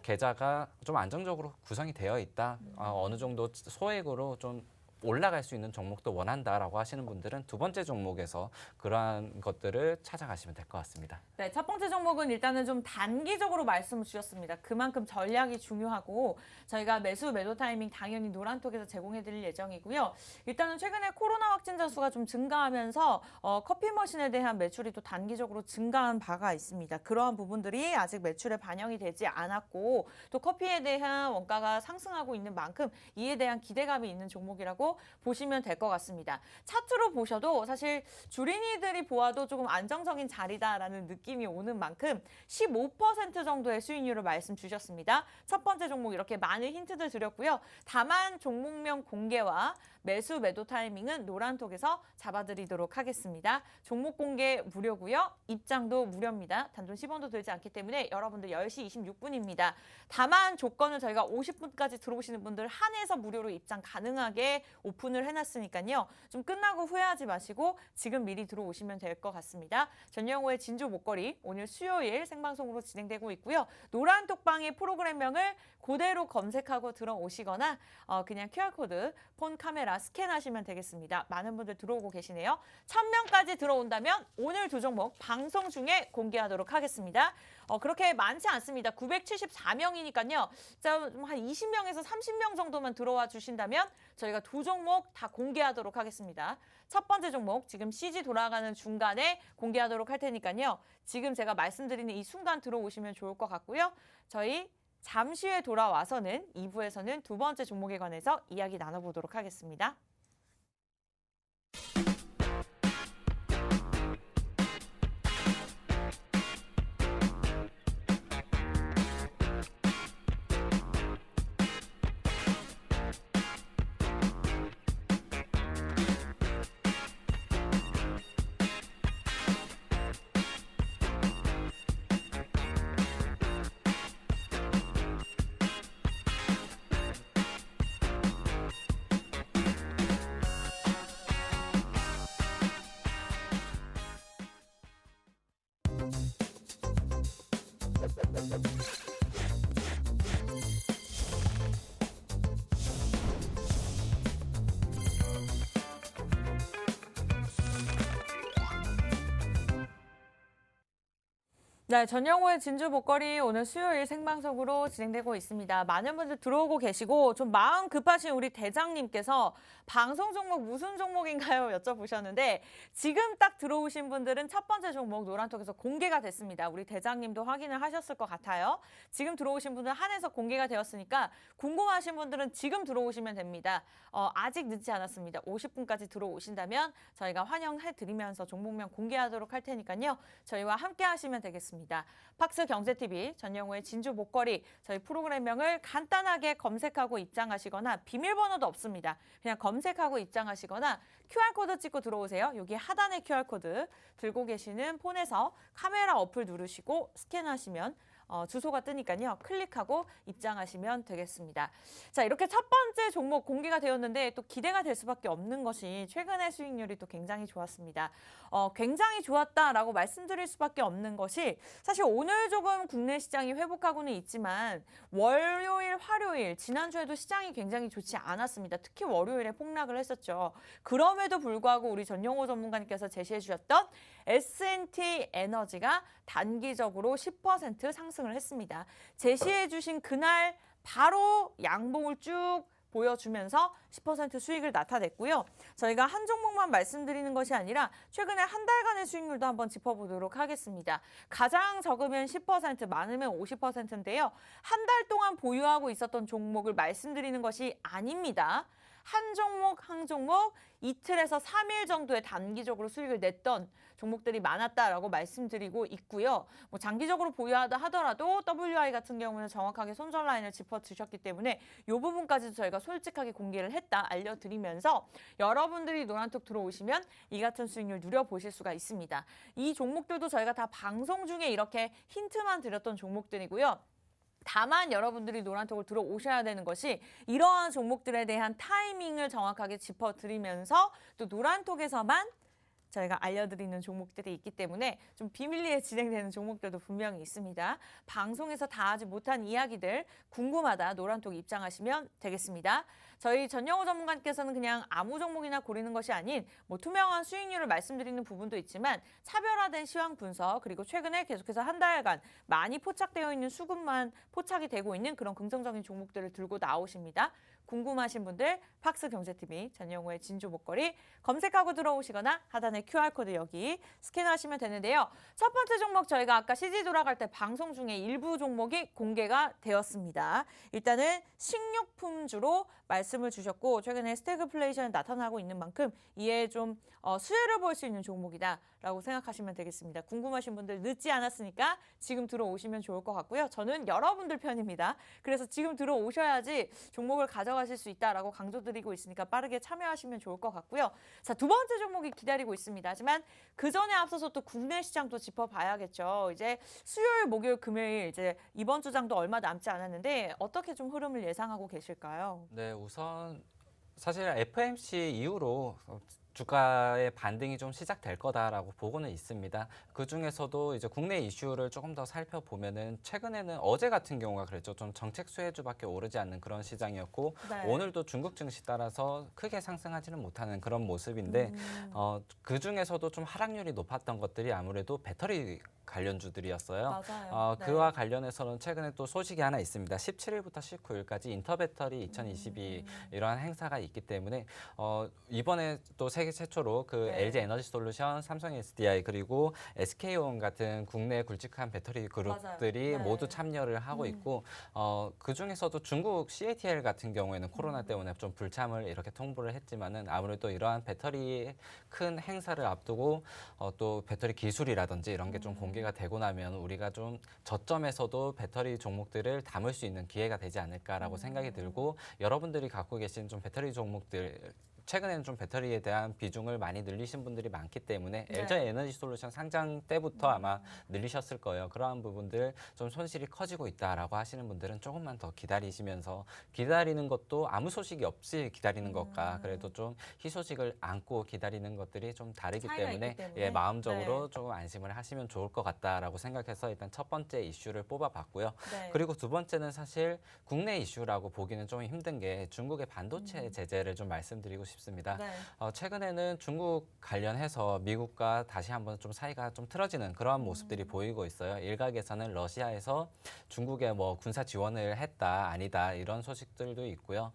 계좌가 좀 안정적으로 구성이 되어 있다. 어느 정도 소액으로 좀 올라갈 수 있는 종목도 원한다라고 하시는 분들은 두 번째 종목에서 그러한 것들을 찾아가시면 될 것 같습니다. 네, 첫 번째 종목은 일단은 좀 단기적으로 말씀을 주셨습니다. 그만큼 전략이 중요하고 저희가 매도 타이밍 당연히 노란톡에서 제공해드릴 예정이고요. 일단은 최근에 코로나 확진자 수가 좀 증가하면서 커피 머신에 대한 매출이 또 단기적으로 증가한 바가 있습니다. 그러한 부분들이 아직 매출에 반영이 되지 않았고 또 커피에 대한 원가가 상승하고 있는 만큼 이에 대한 기대감이 있는 종목이라고 보시면 될 것 같습니다. 차트로 보셔도 사실 주린이들이 보아도 조금 안정적인 자리다라는 느낌이 오는 만큼 15% 정도의 수익률을 말씀 주셨습니다. 첫 번째 종목 이렇게 많은 힌트들 드렸고요. 다만 종목명 공개와 매도 타이밍은 노란톡에서 잡아드리도록 하겠습니다. 종목 공개 무료고요. 입장도 무료입니다. 단돈 10원도 들지 않기 때문에 여러분들 10시 26분입니다. 다만 조건은 저희가 50분까지 들어오시는 분들 한해서 무료로 입장 가능하게 오픈을 해놨으니까요. 좀 끝나고 후회하지 마시고 지금 미리 들어오시면 될 것 같습니다. 전영호의 진주 목걸이 오늘 수요일 생방송으로 진행되고 있고요. 노란톡방의 프로그램명을 그대로 검색하고 들어오시거나 그냥 QR코드 폰 카메라 스캔하시면 되겠습니다. 많은 분들 들어오고 계시네요. 1000명까지 들어온다면 오늘 두 종목 방송 중에 공개하도록 하겠습니다. 그렇게 많지 않습니다. 974명이니까요. 한 20명에서 30명 정도만 들어와 주신다면 저희가 두 종목 다 공개하도록 하겠습니다. 첫 번째 종목 지금 CG 돌아가는 중간에 공개하도록 할 테니까요. 지금 제가 말씀드리는 이 순간 들어오시면 좋을 것 같고요. 저희 잠시 후에 돌아와서는 2부에서는 두 번째 종목에 관해서 이야기 나눠보도록 하겠습니다. 네, 전영호의 진주 목걸이 오늘 수요일 생방송으로 진행되고 있습니다. 많은 분들 들어오고 계시고 좀 마음 급하신 우리 대장님께서 방송 종목 무슨 종목인가요? 여쭤보셨는데 지금 딱 들어오신 분들은 첫 번째 종목 노란톡에서 공개가 됐습니다. 우리 대장님도 확인을 하셨을 것 같아요. 지금 들어오신 분들 한해서 공개가 되었으니까 궁금하신 분들은 지금 들어오시면 됩니다. 아직 늦지 않았습니다. 50분까지 들어오신다면 저희가 환영해드리면서 종목명 공개하도록 할 테니까요. 저희와 함께 하시면 되겠습니다. 팍스 경제TV 전영호의 진주 목걸이 저희 프로그램명을 간단하게 검색하고 입장하시거나 비밀번호도 없습니다. 그냥 검색하고 입장하시거나 QR코드 찍고 들어오세요. 여기 하단에 QR코드 들고 계시는 폰에서 카메라 어플 누르시고 스캔하시면 주소가 뜨니까요. 클릭하고 입장하시면 되겠습니다. 자, 이렇게 첫 번째 종목 공개가 되었는데 또 기대가 될 수밖에 없는 것이 최근의 수익률이 또 굉장히 좋았습니다. 굉장히 좋았다라고 말씀드릴 수밖에 없는 것이 사실 오늘 조금 국내 시장이 회복하고는 있지만 월요일, 화요일 지난주에도 시장이 굉장히 좋지 않았습니다. 특히 월요일에 폭락을 했었죠. 그럼에도 불구하고 우리 전용호 전문가님께서 제시해 주셨던 S&T 에너지가 단기적으로 10% 상승을 했습니다. 제시해 주신 그날 바로 양봉을 쭉 보여주면서 10% 수익을 나타냈고요. 저희가 한 종목만 말씀드리는 것이 아니라 최근에 한 달간의 수익률도 한번 짚어보도록 하겠습니다. 가장 적으면 10%, 많으면 50%인데요. 한 달 동안 보유하고 있었던 종목을 말씀드리는 것이 아닙니다. 한 종목 한 종목 이틀에서 3일 정도의 단기적으로 수익을 냈던 종목들이 많았다라고 말씀드리고 있고요. 뭐 장기적으로 보유하다 하더라도 WI 같은 경우는 정확하게 손절 라인을 짚어주셨기 때문에 이 부분까지도 저희가 솔직하게 공개를 했다 알려드리면서 여러분들이 노란톡 들어오시면 이 같은 수익률 누려보실 수가 있습니다. 이 종목들도 저희가 다 방송 중에 이렇게 힌트만 드렸던 종목들이고요. 다만 여러분들이 노란톡을 들어오셔야 되는 것이 이러한 종목들에 대한 타이밍을 정확하게 짚어드리면서 또 노란톡에서만 저희가 알려드리는 종목들이 있기 때문에 좀 비밀리에 진행되는 종목들도 분명히 있습니다. 방송에서 다 하지 못한 이야기들 궁금하다 노란톡 입장하시면 되겠습니다. 저희 전영호 전문가님께서는 그냥 아무 종목이나 고르는 것이 아닌 뭐 투명한 수익률을 말씀드리는 부분도 있지만 차별화된 시황 분석 그리고 최근에 계속해서 한 달간 많이 포착되어 있는 수급만 포착이 되고 있는 그런 긍정적인 종목들을 들고 나오십니다. 궁금하신 분들 팍스경제TV 전영호의 진주 목걸이 검색하고 들어오시거나 하단에 QR코드 여기 스캔하시면 되는데요. 첫 번째 종목 저희가 아까 CG 돌아갈 때 방송 중에 일부 종목이 공개가 되었습니다. 일단은 식료품주로 말씀을 주셨고 최근에 스태그플레이션이 나타나고 있는 만큼 이에 좀 수혜를 볼 수 있는 종목이다라고 생각하시면 되겠습니다. 궁금하신 분들 늦지 않았으니까 지금 들어오시면 좋을 것 같고요. 저는 여러분들 편입니다. 그래서 지금 들어오셔야지 종목을 가져가실 수 있다라고 강조드리고 있으니까 빠르게 참여하시면 좋을 것 같고요. 자, 두 번째 종목이 기다리고 있습니다. 하지만 그 전에 앞서서 또 국내 시장도 짚어봐야겠죠. 이제 수요일, 목요일, 금요일 이제 이번 주장도 얼마 남지 않았는데 어떻게 좀 흐름을 예상하고 계실까요? 네, 우선 사실 FMC 이후로 주가의 반등이 좀 시작될 거다라고 보고는 있습니다. 그 중에서도 이제 국내 이슈를 조금 더 살펴보면은 최근에는 어제 같은 경우가 그랬죠. 좀 정책 수혜주밖에 오르지 않는 그런 시장이었고 네. 오늘도 중국 증시 따라서 크게 상승하지는 못하는 그런 모습인데 그 중에서도 좀 하락률이 높았던 것들이 아무래도 배터리 관련주들이었어요. 맞아요. 네. 그와 관련해서는 최근에 또 소식이 하나 있습니다. 17일부터 19일까지 인터배터리 2022 이러한 행사가 있기 때문에 이번에 또 세계 최초로 그 네. LG 에너지 솔루션, 삼성 SDI 그리고 SK온 같은 국내 굵직한 배터리 그룹들이 맞아요. 네. 모두 참여를 하고 있고 그 중에서도 중국 CATL 같은 경우에는 코로나 때문에 좀 불참을 이렇게 통보를 했지만은 아무래도 이러한 배터리 큰 행사를 앞두고 또 배터리 기술이라든지 이런 게 좀 공개가 되고 나면 우리가 좀 저점에서도 배터리 종목들을 담을 수 있는 기회가 되지 않을까라고 생각이 들고 여러분들이 갖고 계신 좀 배터리 종목들 최근에는 좀 배터리에 대한 비중을 많이 늘리신 분들이 많기 때문에 네. LG 에너지 솔루션 상장 때부터 아마 늘리셨을 거예요. 그러한 부분들 좀 손실이 커지고 있다라고 하시는 분들은 조금만 더 기다리시면서 기다리는 것도 아무 소식이 없이 기다리는 것과 그래도 좀 희소식을 안고 기다리는 것들이 좀 다르기 차이가 때문에 있기 때문에. 예, 마음적으로 네. 조금 안심을 하시면 좋을 것 같다라고 생각해서 일단 첫 번째 이슈를 뽑아봤고요. 네. 그리고 두 번째는 사실 국내 이슈라고 보기는 좀 힘든 게 중국의 반도체 제재를 좀 말씀드리고 싶습니다. 네. 최근에는 중국 관련해서 미국과 다시 한번 좀 사이가 좀 틀어지는 그러한 모습들이 보이고 있어요. 일각에서는 러시아에서 중국에 뭐 군사 지원을 했다 아니다 이런 소식들도 있고요.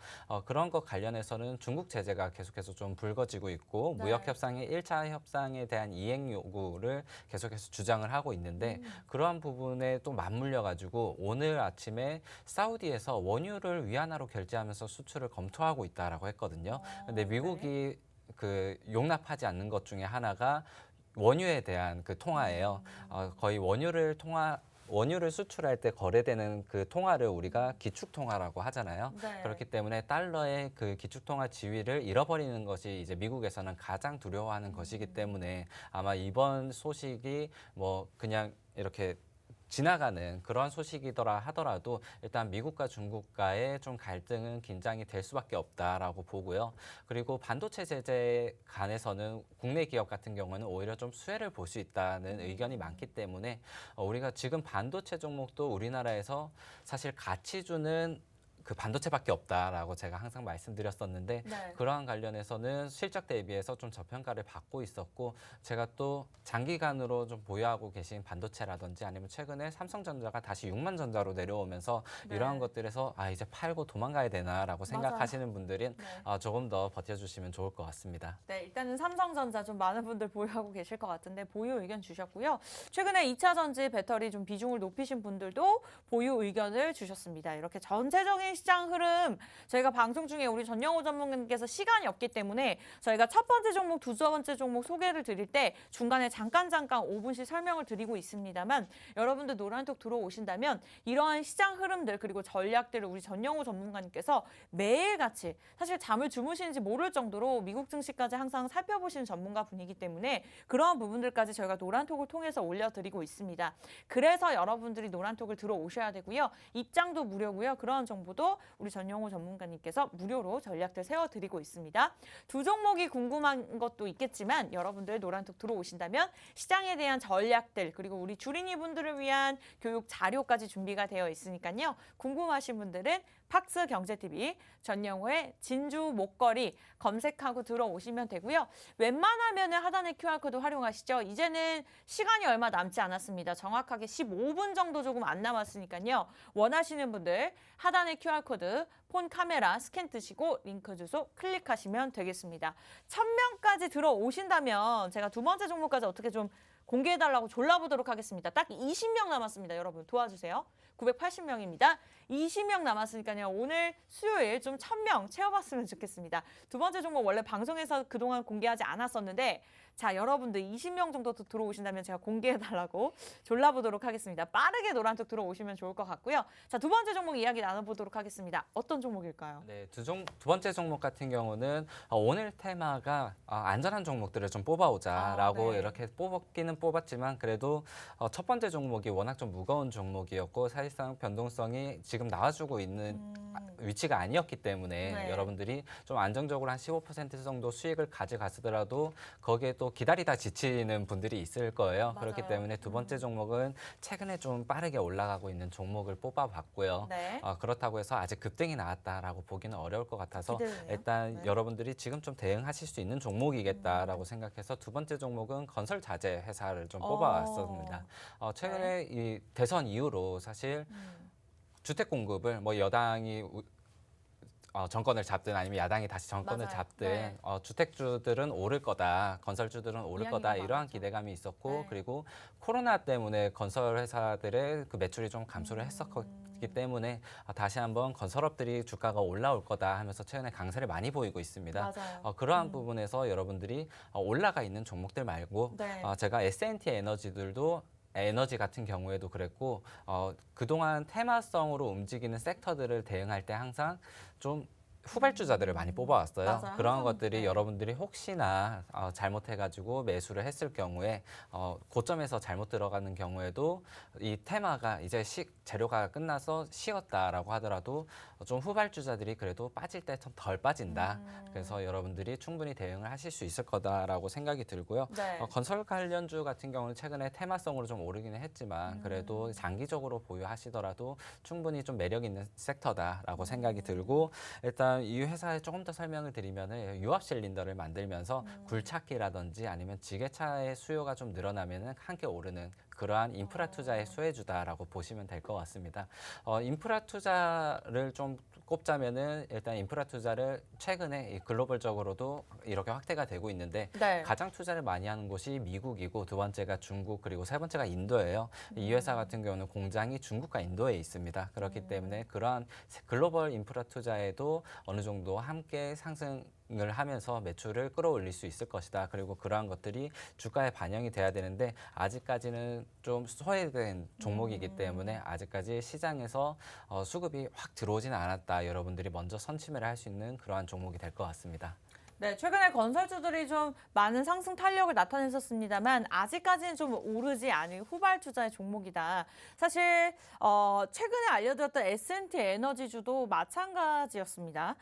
그런 것 관련해서는 중국 제재가 계속해서 좀 불거지고 있고 네. 무역 협상의 1차 협상에 대한 이행 요구를 계속해서 주장을 하고 있는데 그러한 부분에 또 맞물려 가지고 오늘 아침에 사우디에서 원유를 위안화로 결제하면서 수출을 검토하고 있다라고 했거든요. 근데 미국이 그 용납하지 않는 것 중에 하나가 원유에 대한 그 통화예요. 거의 원유를 수출할 때 거래되는 그 통화를 우리가 기축 통화라고 하잖아요. 네. 그렇기 때문에 달러의 그 기축 통화 지위를 잃어버리는 것이 이제 미국에서는 가장 두려워하는 것이기 때문에 아마 이번 소식이 뭐 그냥 이렇게 지나가는 그런 소식이더라 하더라도 일단 미국과 중국과의 좀 갈등은 긴장이 될 수밖에 없다라고 보고요. 그리고 반도체 제재에 관해서는 국내 기업 같은 경우는 오히려 좀 수혜를 볼 수 있다는 의견이 많기 때문에 우리가 지금 반도체 종목도 우리나라에서 사실 가치 주는 그 반도체밖에 없다라고 제가 항상 말씀드렸었는데 네. 그러한 관련해서는 실적 대비해서 좀 저평가를 받고 있었고 제가 또 장기간으로 좀 보유하고 계신 반도체라든지 아니면 최근에 삼성전자가 다시 6만 전자로 내려오면서 네. 이러한 것들에서 이제 팔고 도망가야 되나라고 생각하시는 분들은 네. 조금 더 버텨주시면 좋을 것 같습니다. 네, 일단은 삼성전자 좀 많은 분들 보유하고 계실 것 같은데 보유 의견 주셨고요. 최근에 2차 전지 배터리 좀 비중을 높이신 분들도 보유 의견을 주셨습니다. 이렇게 전체적인 시장 흐름 저희가 방송 중에 우리 전영호 전문가님께서 시간이 없기 때문에 저희가 첫 번째 종목, 두 번째 종목 소개를 드릴 때 중간에 잠깐 5분씩 설명을 드리고 있습니다만 여러분들 노란톡 들어오신다면 이러한 시장 흐름들 그리고 전략들을 우리 전영호 전문가님께서 매일같이 사실 잠을 주무시는지 모를 정도로 미국 증시까지 항상 살펴보시는 전문가 분이기 때문에 그러한 부분들까지 저희가 노란톡을 통해서 올려드리고 있습니다. 그래서 여러분들이 노란톡을 들어오셔야 되고요. 입장도 무료고요. 그러한 정보도 우리 전영호 전문가님께서 무료로 전략들 세워드리고 있습니다. 두 종목이 궁금한 것도 있겠지만 여러분들 노란톡 들어오신다면 시장에 대한 전략들 그리고 우리 주린이 분들을 위한 교육 자료까지 준비가 되어 있으니까요. 궁금하신 분들은 팍스 경제TV 전영호의 진주 목걸이 검색하고 들어오시면 되고요. 웬만하면 하단의 QR코드 활용하시죠. 이제는 시간이 얼마 남지 않았습니다. 정확하게 15분 정도 조금 안 남았으니까요. 원하시는 분들 하단의 QR코드 폰 카메라 스캔 뜨시고 링크 주소 클릭하시면 되겠습니다. 1000명까지 들어오신다면 제가 두 번째 종목까지 어떻게 좀 공개해달라고 졸라보도록 하겠습니다. 딱 20명 남았습니다. 여러분 도와주세요. 980명입니다. 20명 남았으니까요. 오늘 수요일 좀 1000명 채워봤으면 좋겠습니다. 두 번째 종목 원래 방송에서 그동안 공개하지 않았었는데 자 여러분들 20명 정도 들어오신다면 제가 공개해달라고 졸라보도록 하겠습니다. 빠르게 노란톡 들어오시면 좋을 것 같고요. 자 두 번째 종목 이야기 나눠보도록 하겠습니다. 어떤 종목일까요? 네, 두 번째 종목 같은 경우는 오늘 테마가 안전한 종목들을 좀 뽑아오자라고 네. 이렇게 뽑기는 뽑았지만 그래도 첫 번째 종목이 워낙 좀 무거운 종목이었고 사실상 변동성이 지금 나와주고 있는 위치가 아니었기 때문에 네. 여러분들이 좀 안정적으로 한 15% 정도 수익을 가져가시더라도 거기에 또 기다리다 지치는 분들이 있을 거예요. 맞아요. 그렇기 때문에 두 번째 종목은 최근에 좀 빠르게 올라가고 있는 종목을 뽑아봤고요. 네. 그렇다고 해서 아직 급등이 나왔다라고 보기는 어려울 것 같아서 기대되네요. 일단 네. 여러분들이 지금 좀 대응하실 수 있는 종목이겠다라고 생각해서 두 번째 종목은 건설 자재 회사를 좀 뽑아왔습니다. 최근에 이 대선 이후로 사실 주택 공급을 뭐 여당이 정권을 잡든 아니면 야당이 다시 정권을 맞아요. 잡든 네. 주택주들은 오를 거다, 건설주들은 오를 이야기가 거다 이러한 많았죠. 기대감이 있었고 네. 그리고 코로나 때문에 건설 회사들의 그 매출이 좀 감소를 했었기 때문에 다시 한번 건설업들이 주가가 올라올 거다 하면서 최근에 강세를 많이 보이고 있습니다. 맞아요. 그러한 부분에서 여러분들이 올라가 있는 종목들 말고 네. 제가 S&T 에너지들도 에너지 같은 경우에도 그랬고 그동안 테마성으로 움직이는 섹터들을 대응할 때 항상 좀 후발주자들을 많이 뽑아왔어요. 맞아요. 그런 항상, 것들이 네. 여러분들이 혹시나 잘못해가지고 매수를 했을 경우에 고점에서 잘못 들어가는 경우에도 이 테마가 이제 재료가 끝나서 식었다라고 하더라도 좀 후발주자들이 그래도 빠질 때 좀 덜 빠진다. 그래서 여러분들이 충분히 대응을 하실 수 있을 거다라고 생각이 들고요. 네. 건설 관련주 같은 경우는 최근에 테마성으로 좀 오르기는 했지만 그래도 장기적으로 보유하시더라도 충분히 좀 매력 있는 섹터다라고 생각이 들고 일단 이 회사에 조금 더 설명을 드리면은 유압 실린더를 만들면서 굴착기라든지 아니면 지게차의 수요가 좀 늘어나면은 함께 오르는 그러한 인프라 투자의 수혜주다라고 보시면 될 것 같습니다. 인프라 투자를 좀 꼽자면은 일단 인프라 투자를 최근에 이 글로벌적으로도 이렇게 확대가 되고 있는데 네. 가장 투자를 많이 하는 곳이 미국이고 두 번째가 중국 그리고 세 번째가 인도예요. 이 회사 같은 경우는 공장이 중국과 인도에 있습니다. 그렇기 때문에 그러한 글로벌 인프라 투자에도 어느 정도 함께 상승을 하면서 매출을 끌어올릴 수 있을 것이다. 그리고 그러한 것들이 주가에 반영이 돼야 되는데 아직까지는 좀 소외된 종목이기 때문에 아직까지 시장에서 수급이 확 들어오지는 않았다. 여러분들이 먼저 선취매를 할 수 있는 그러한 종목이 될 것 같습니다. 네, 최근에 건설주들이 좀 많은 상승 탄력을 나타냈었습니다만 아직까지는 좀 오르지 않은 후발 투자의 종목이다. 사실 최근에 알려드렸던 S&T 에너지주도 마찬가지였습니다.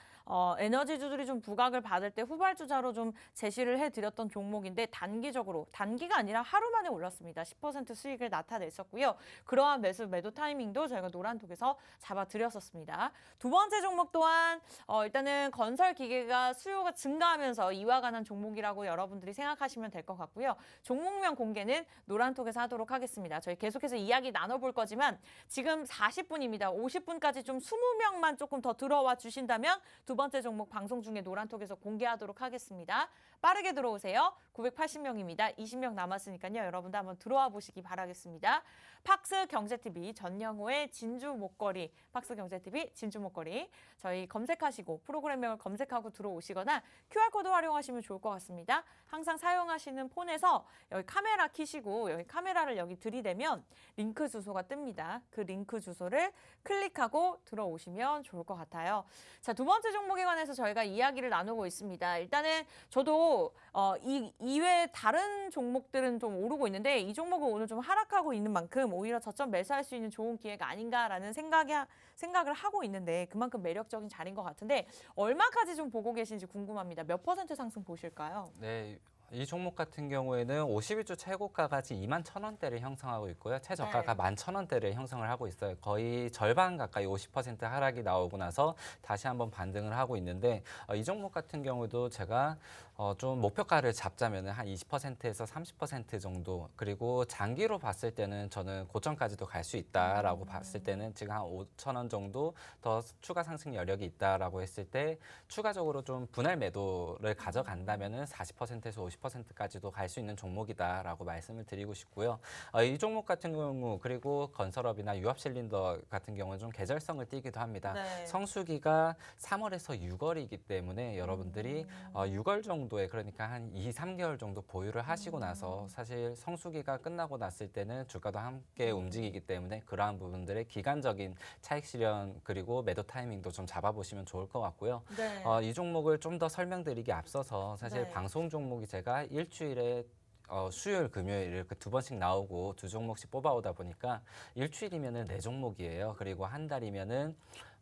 에너지주들이 좀 부각을 받을 때 후발 투자로 좀 제시를 해드렸던 종목인데 단기가 아니라 하루 만에 올랐습니다. 10% 수익을 나타냈었고요. 그러한 매도 타이밍도 저희가 노란톡에서 잡아드렸었습니다. 두 번째 종목 또한 일단은 건설 기계가 수요가 증가하면서 이와 관한 종목이라고 여러분들이 생각하시면 될 것 같고요. 종목명 공개는 노란톡에서 하도록 하겠습니다. 저희 계속해서 이야기 나눠볼 거지만 지금 40분입니다. 50분까지 좀 20명만 조금 더 들어와 주신다면 두 번째 종목 방송 중에 노란톡에서 공개하도록 하겠습니다. 빠르게 들어오세요. 980명입니다. 20명 남았으니까요. 여러분들 한번 들어와 보시기 바라겠습니다. 팍스 경제TV 전영호의 진주 목걸이, 팍스 경제TV 진주 목걸이 저희 검색하시고 프로그램명을 검색하고 들어오시거나 QR코드 활용하시면 좋을 것 같습니다. 항상 사용하시는 폰에서 여기 카메라 켜시고 여기 카메라를 여기 들이대면 링크 주소가 뜨입니다. 그 링크 주소를 클릭하고 들어오시면 좋을 것 같아요. 자, 두 번째 종목에 관해서 저희가 이야기를 나누고 있습니다. 일단은 저도 이외에 다른 종목들은 좀 오르고 있는데 이 종목은 오늘 좀 하락하고 있는 만큼 오히려 저점 매수할 수 있는 좋은 기회가 아닌가라는 생각을 하고 있는데 그만큼 매력적인 자리인 것 같은데 얼마까지 좀 보고 계신지 궁금합니다. 몇 % 상승 보실까요? 네. 이 종목 같은 경우에는 52주 최고가까지 21,000원대를 형성하고 있고요. 최저가가 네. 11,000원대를 형성을 하고 있어요. 거의 절반 가까이 50% 하락이 나오고 나서 다시 한번 반등을 하고 있는데 이 종목 같은 경우도 제가 좀 목표가를 잡자면 한 20%에서 30% 정도 그리고 장기로 봤을 때는 저는 고점까지도 갈 수 있다라고 봤을 때는 지금 한 5,000원 정도 더 추가 상승 여력이 있다라고 했을 때 추가적으로 좀 분할 매도를 가져간다면은 40%에서 50%까지도 갈 수 있는 종목이다라고 말씀을 드리고 싶고요. 이 종목 같은 경우 그리고 건설업이나 유압 실린더 같은 경우는 좀 계절성을 띠기도 합니다. 네. 성수기가 3월에서 6월이기 때문에 여러분들이 6월 정도에 그러니까 한 2, 3개월 정도 보유를 하시고 나서 사실 성수기가 끝나고 났을 때는 주가도 함께 움직이기 때문에 그러한 부분들의 기간적인 차익 실현 그리고 매도 타이밍도 좀 잡아보시면 좋을 것 같고요. 네. 이 종목을 좀 더 설명드리기 앞서서 사실 네. 방송 종목이 제가 일주일에 수요일, 금요일 이렇게 두 번씩 나오고 두 종목씩 뽑아오다 보니까 일주일이면은 4종목이에요. 그리고 한 달이면은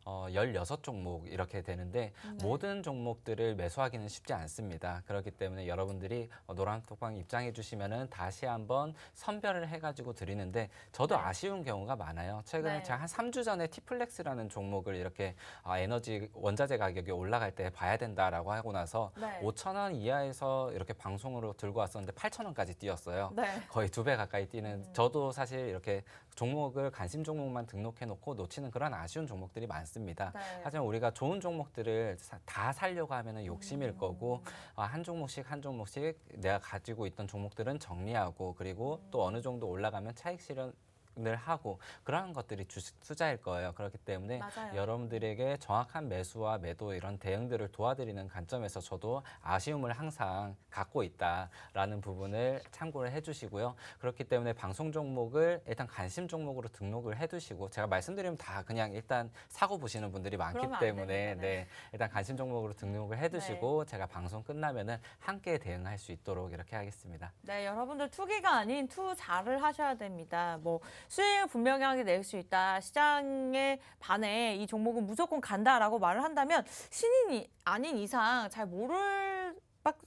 16종목 이렇게 되는데 모든 종목들을 매수하기는 쉽지 않습니다. 그렇기 때문에 여러분들이 노란톡방 입장해 주시면은 다시 한번 선별을 해가지고 드리는데 저도 네. 아쉬운 경우가 많아요. 최근에 네. 제가 한 3주 전에 티플렉스라는 종목을 이렇게 에너지 원자재 가격이 올라갈 때 봐야 된다라고 하고 나서 네. 5,000원 이하에서 이렇게 방송으로 들고 왔었는데 8,000원까지 뛰었어요. 네. 거의 2배 가까이 뛰는 저도 사실 이렇게 종목을 관심 종목만 등록해 놓고 놓치는 그런 아쉬운 종목들이 많습니다. 네. 하지만 우리가 좋은 종목들을 다 살려고 하면 욕심일 거고 한 종목씩 한 종목씩 내가 가지고 있던 종목들은 정리하고 그리고 또 어느 정도 올라가면 차익 실현을 하고 그러한 것들이 투자일 거예요. 그렇기 때문에 맞아요. 여러분들에게 정확한 매수와 매도 이런 대응들을 도와드리는 관점에서 저도 아쉬움을 항상 갖고 있다라는 부분을 참고를 해주시고요. 그렇기 때문에 방송 종목을 일단 관심 종목으로 등록을 해두시고 제가 말씀드리면 다 그냥 일단 사고 보시는 분들이 많기 그러면 안 때문에 됩니다. 네. 네, 일단 관심 종목으로 등록을 해두시고 제가 방송 끝나면은 함께 대응할 수 있도록 이렇게 하겠습니다. 네, 여러분들 투기가 아닌 투자를 하셔야 됩니다. 뭐 수익을 분명하게 낼 수 있다. 시장에 반해 이 종목은 무조건 간다라고 말을 한다면 신인이 아닌 이상 잘 모를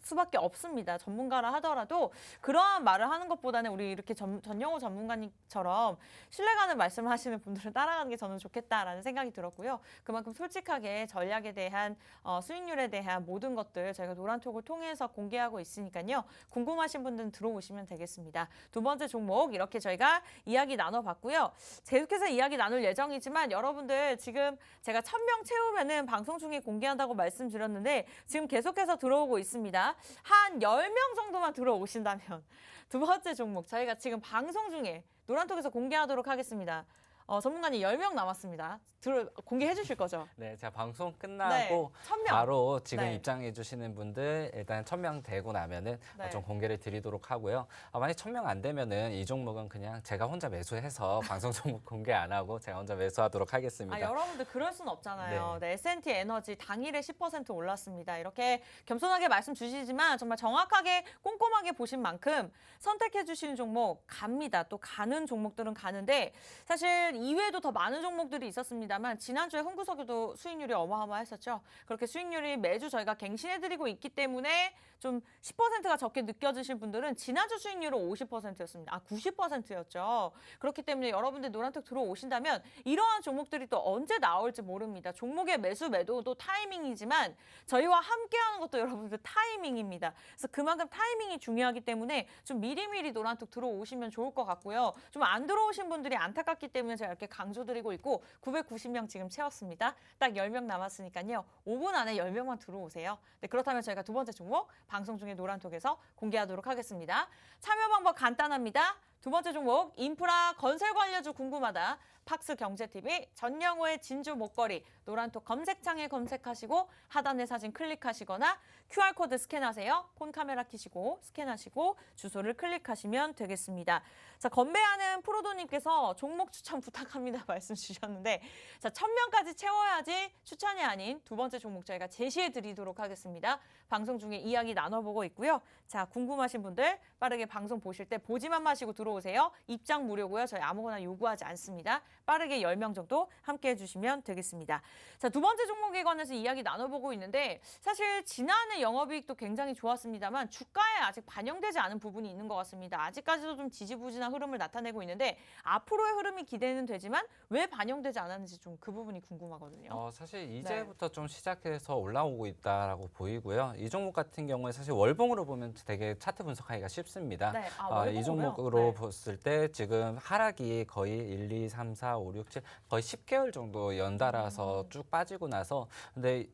수밖에 없습니다. 전문가라 하더라도 그러한 말을 하는 것보다는 우리 이렇게 전영호 전문가님처럼 신뢰가는 말씀을 하시는 분들은 따라가는 게 저는 좋겠다라는 생각이 들었고요. 그만큼 솔직하게 전략에 대한 수익률에 대한 모든 것들 저희가 노란톡을 통해서 공개하고 있으니까요. 궁금하신 분들은 들어오시면 되겠습니다. 두 번째 종목 이렇게 저희가 이야기 나눠봤고요. 계속해서 이야기 나눌 예정이지만 여러분들 지금 제가 1000명 채우면은 방송 중에 공개한다고 말씀드렸는데 지금 계속해서 들어오고 있습니다. 한 10명 정도만 들어오신다면 두 번째 종목 저희가 지금 방송 중에 노란톡에서 공개하도록 하겠습니다. 전문가님 10명 남았습니다. 공개해 주실 거죠? 네, 제가 방송 끝나고 1000명. 바로 지금 네. 입장해 주시는 분들 일단 1000명 되고 나면은 네. 좀 공개를 드리도록 하고요. 만약 1000명 안 되면은 이 종목은 그냥 제가 혼자 매수해서 방송 종목 공개 안 하고 제가 혼자 매수하도록 하겠습니다. 여러분들 그럴 순 없잖아요. 네. 네, S&T 에너지 당일에 10% 올랐습니다. 이렇게 겸손하게 말씀 주시지만 정말 정확하게 꼼꼼하게 보신 만큼 선택해 주시는 종목 갑니다. 또 가는 종목들은 가는데 사실 이외에도 더 많은 종목들이 있었습니다만 지난주에 흥구석유도 수익률이 어마어마했었죠. 그렇게 수익률이 매주 저희가 갱신해드리고 있기 때문에 좀 10%가 적게 느껴지실 분들은 지난주 수익률은 50%였습니다. 90%였죠. 그렇기 때문에 여러분들 노란톡 들어오신다면 이러한 종목들이 또 언제 나올지 모릅니다. 종목의 매수 매도도 타이밍이지만 저희와 함께하는 것도 여러분들 타이밍입니다. 그래서 그만큼 타이밍이 중요하기 때문에 좀 미리미리 노란톡 들어오시면 좋을 것 같고요. 좀 안 들어오신 분들이 안타깝기 때문에 제가 이렇게 강조드리고 있고 990명 지금 채웠습니다. 딱 10명 남았으니까요. 5분 안에 10명만 들어오세요. 네, 그렇다면 저희가 두 번째 종목 방송 중에 노란톡에서 공개하도록 하겠습니다. 참여 방법 간단합니다. 두 번째 종목 인프라 건설 관련주 궁금하다. 팍스 경제TV 전영호의 진주 목걸이 노란톡 검색창에 검색하시고 하단의 사진 클릭하시거나 QR코드 스캔하세요. 폰 카메라 켜시고 스캔하시고 주소를 클릭하시면 되겠습니다. 자, 건배하는 프로도님께서 종목 추천 부탁합니다 말씀 주셨는데 자, 1000명까지 채워야지 추천이 아닌 두 번째 종목 저희가 제시해 드리도록 하겠습니다. 방송 중에 이야기 나눠보고 있고요. 자, 궁금하신 분들 빠르게 방송 보실 때 보지만 마시고 들어오세요. 입장 무료고요. 저희 아무거나 요구하지 않습니다. 빠르게 10명 정도 함께 해주시면 되겠습니다. 자, 두 번째 종목에 관해서 이야기 나눠보고 있는데 사실 지난해 영업이익도 굉장히 좋았습니다만 주가에 아직 반영되지 않은 부분이 있는 것 같습니다. 아직까지도 좀 지지부진한 흐름을 나타내고 있는데 앞으로의 흐름이 기대는 되지만 왜 반영되지 않았는지 좀 그 부분이 궁금하거든요. 사실 이제부터 좀 시작해서 올라오고 있다라고 보이고요. 이 종목 같은 경우에 사실 월봉으로 보면 되게 차트 분석하기가 쉽습니다. 네, 이 종목으로 봤을 때 지금 하락이 거의 1, 2, 3, 4, 5, 6, 7 거의 10개월 정도 연달아서 쭉 빠지고 나서 근데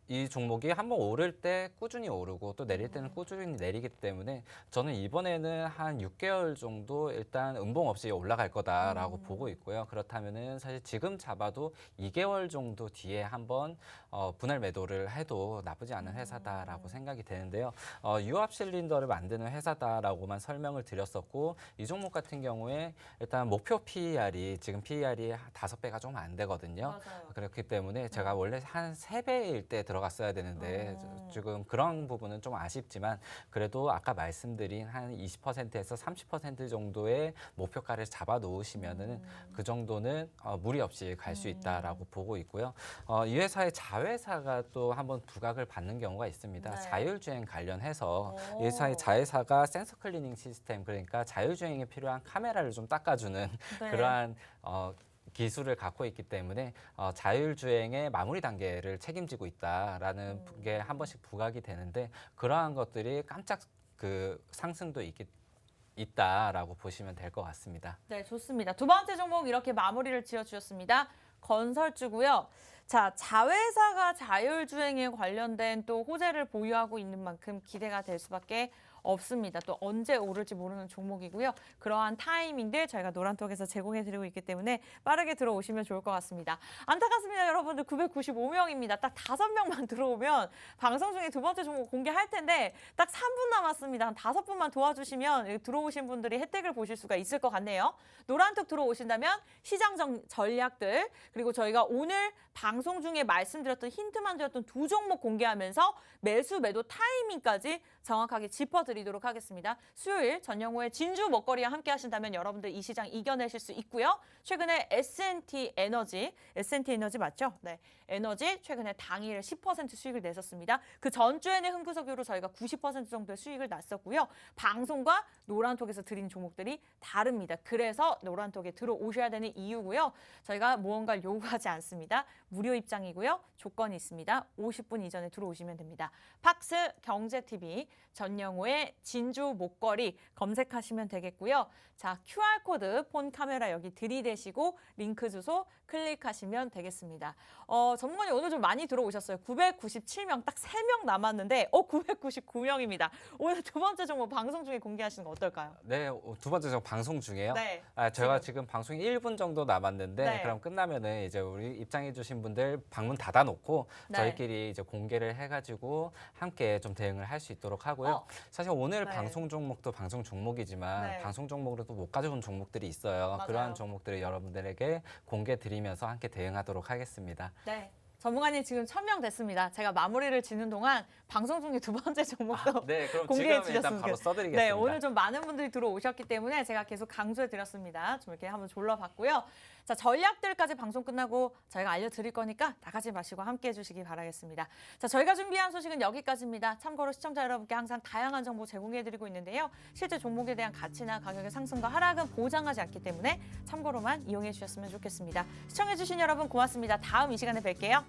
이 종목이 한번 오를 때 꾸준히 오르고 또 내릴 때는 꾸준히 내리기 때문에 저는 이번에는 한 6개월 정도 일단 음봉 없이 올라갈 거다라고 보고 있고요. 그렇다면은 사실 지금 잡아도 2개월 정도 뒤에 한번 분할 매도를 해도 나쁘지 않은 회사다라고 생각이 되는데요. 유압 실린더를 만드는 회사다라고만 설명을 드렸었고 이 종목 같은 경우에 일단 목표 PER이 지금 PER이 5배가 좀 안 되거든요. 맞아요. 그렇기 때문에 제가 원래 한 3배일 때 들어갔어야 되는데 지금 그런 부분은 좀 아쉽지만 그래도 아까 말씀드린 한 20%에서 30% 정도의 목표가를 잡아 놓으시면은 그 정도는 무리 없이 갈 수 있다라고 보고 있고요. 이 회사의 자회사가 또 한번 부각을 받는 경우가 있습니다. 네. 자율주행 관련해서 오. 이 회사의 자회사가 센서 클리닝 시스템 그러니까 자율주행에 필요한 카메라를 좀 닦아주는 네. 그러한 기술을 갖고 있기 때문에 자율주행의 마무리 단계를 책임지고 있다라는 게 한 번씩 부각이 되는데 그러한 것들이 깜짝 그 상승도 있다라고 보시면 될 것 같습니다. 네, 좋습니다. 두 번째 종목 이렇게 마무리를 지어주셨습니다. 건설주고요. 자, 자회사가 자율주행에 관련된 또 호재를 보유하고 있는 만큼 기대가 될 수밖에 없습니다. 또 언제 오를지 모르는 종목이고요. 그러한 타이밍들 저희가 노란톡에서 제공해드리고 있기 때문에 빠르게 들어오시면 좋을 것 같습니다. 안타깝습니다. 여러분들 995명입니다. 딱 5명만 들어오면 방송 중에 두 번째 종목 공개할 텐데 딱 3분 남았습니다. 한 5분만 도와주시면 들어오신 분들이 혜택을 보실 수가 있을 것 같네요. 노란톡 들어오신다면 시장 전략들 그리고 저희가 오늘 방송 중에 말씀드렸던 힌트만 드렸던 두 종목 공개하면서 매수 매도 타이밍까지 정확하게 짚어드리도록 하겠습니다. 수요일 전영호의 진주 먹거리와 함께 하신다면 여러분들 이 시장 이겨내실 수 있고요. 최근에 S&T 에너지 맞죠? 네, 에너지 최근에 당일 10% 수익을 냈었습니다. 그 전주에는 흥구석유로 저희가 90% 정도의 수익을 났었고요. 방송과 노란톡에서 드린 종목들이 다릅니다. 그래서 노란톡에 들어오셔야 되는 이유고요. 저희가 무언가를 요구하지 않습니다. 무료 입장이고요. 조건이 있습니다. 50분 이전에 들어오시면 됩니다. 팍스 경제TV 전영호의 다음에 진주 목걸이 검색하시면 되겠고요. 자, QR코드 폰 카메라 여기 들이대시고 링크 주소 클릭하시면 되겠습니다. 전문가님 오늘 좀 많이 들어오셨어요. 997명, 딱 3명 남았는데 999명입니다. 오늘 두 번째 종목 방송 중에 공개하시는 거 어떨까요? 네, 두 번째 저 방송 중에요. 네. 제가 지금 방송이 1분 정도 남았는데 네. 그럼 끝나면은 이제 우리 입장해 주신 분들 방문 닫아놓고 네. 저희끼리 이제 공개를 해가지고 함께 좀 대응을 할 수 있도록 하고요. 사실 오늘 네. 방송 종목도 방송 종목이지만 네. 방송 종목으로도 못 가져온 종목들이 있어요. 맞아요. 그러한 종목들을 여러분들에게 공개 드리면서 함께 대응하도록 하겠습니다. 네. 전문가님 지금 1000명 됐습니다. 제가 마무리를 짓는 동안 방송 중에 두 번째 종목도 네, 그럼 공개해 지금 일단 주셨으면 바로 좋겠- 써드리겠습니다. 네, 오늘 좀 많은 분들이 들어오셨기 때문에 제가 계속 강조해 드렸습니다. 좀 이렇게 한번 졸라봤고요. 자, 전략들까지 방송 끝나고 저희가 알려드릴 거니까 나가지 마시고 함께 해주시기 바라겠습니다. 자, 저희가 준비한 소식은 여기까지입니다. 참고로 시청자 여러분께 항상 다양한 정보 제공해드리고 있는데요. 실제 종목에 대한 가치나 가격의 상승과 하락은 보장하지 않기 때문에 참고로만 이용해 주셨으면 좋겠습니다. 시청해주신 여러분 고맙습니다. 다음 이 시간에 뵐게요.